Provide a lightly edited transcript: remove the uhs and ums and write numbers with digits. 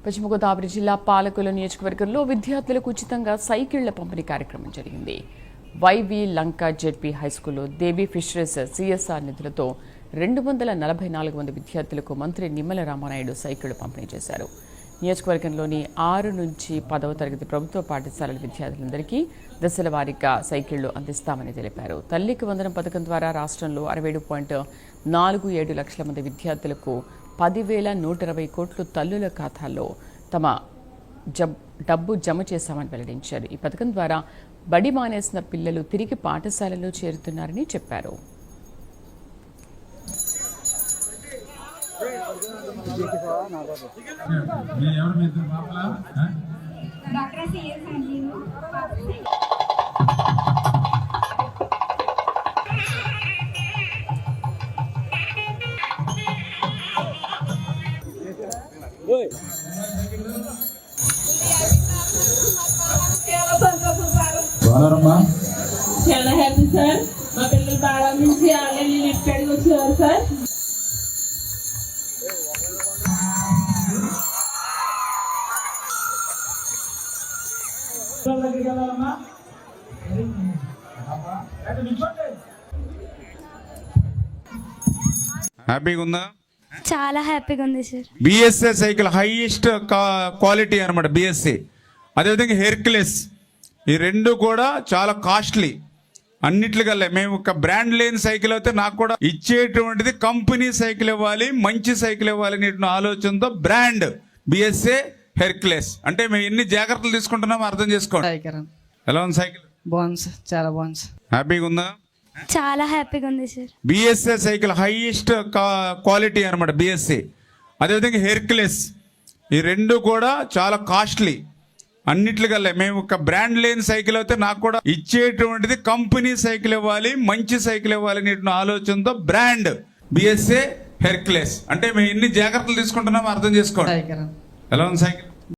పశ్చిమ గోదావరి జిల్లా పాలకొల్లు నియోజకవర్గంలో విద్యార్థులకు ఉచితంగా సైకిళ్ల పంపిణీ కార్యక్రమం జరిగింది. వైవి లంక జెడ్పీ హైస్కూల్లో దేవి ఫిషరీస్ సిఎస్ఆర్ నిధులతో 244 మంది విద్యార్థులకు మంత్రి నిమ్మల రామానాయుడు సైకిళ్లు పంపిణీ చేశారు. నియోజకవర్గంలోని 6 నుంచి 10వ తరగతి ప్రభుత్వ పాఠశాలల విద్యార్థులందరికీ దశల వారీగా సైకిళ్లు అందిస్తామని తెలిపారు. తల్లికి వందనం పథకం ద్వారా రాష్ట్రంలో 67.47 లక్షల మంది విద్యార్థులకు 10,120 కోట్లు తల్లుల ఖాతాల్లో తమ డబ్బు జమ చేశామని వెల్లడించారు. ఈ పథకం ద్వారా బడి మానేసిన పిల్లలు తిరిగి పాఠశాలలో చేరుతున్నారని చెప్పారు. చాలా హ్యాపీ సార్. మా పిల్లలు బాగా నుంచి ఆన్లైన్ లిఫ్ట్ అడిగి వచ్చేవారు సార్. హ్యాపీగా ఉందా? చాలా హ్యాపీగా ఉంది sir. BSA cycle highest quality అనమాట బిఎస్ఏ. అదేవిధంగా హెర్క్యులెస్, ఈ రెండు కూడా చాలా కాస్ట్లీ. అన్నిట్లకల్లా మేము ఒక బ్రాండ్ లేని సైకిల్ అయితే నాకు కూడా ఇచ్చేటువంటిది కంపెనీ సైకిల్ ఇవ్వాలి, మంచి సైకిల్ ఇవ్వాలి అనే ఆలోచనతో బ్రాండ్ బిఎస్ఏ హెర్క్యులెస్. అంటే మేము ఎన్ని జాగ్రత్తలు తీసుకుంటున్నామో అర్థం చేసుకోండి. ఎలా ఉంది సైకిల్? బాగుంది సార్, చాలా బాగుంది సార్. హ్యాపీగా ఉందా? చాలా హ్యాపీగా ఉంది sir. BSA cycle highest quality అనమాట బిఎస్ఏ. అదేవిధంగా హెర్క్యులెస్, ఈ రెండు కూడా చాలా కాస్ట్లీ. అన్నిట్లకల్లా మేము ఒక బ్రాండ్ లేని సైకిల్ అయితే నాకు కూడా ఇచ్చేటువంటిది కంపెనీ సైకిల్ ఇవ్వాలి, మంచి సైకిల్ ఇవ్వాలి అనే ఆలోచనతో బ్రాండ్ బిఎస్ఏ హెర్క్యులెస్. అంటే మేము ఎన్ని జాగ్రత్తలు తీసుకుంటున్నామో అర్థం చేసుకోండి. ఎలా ఉంది సైకిల్?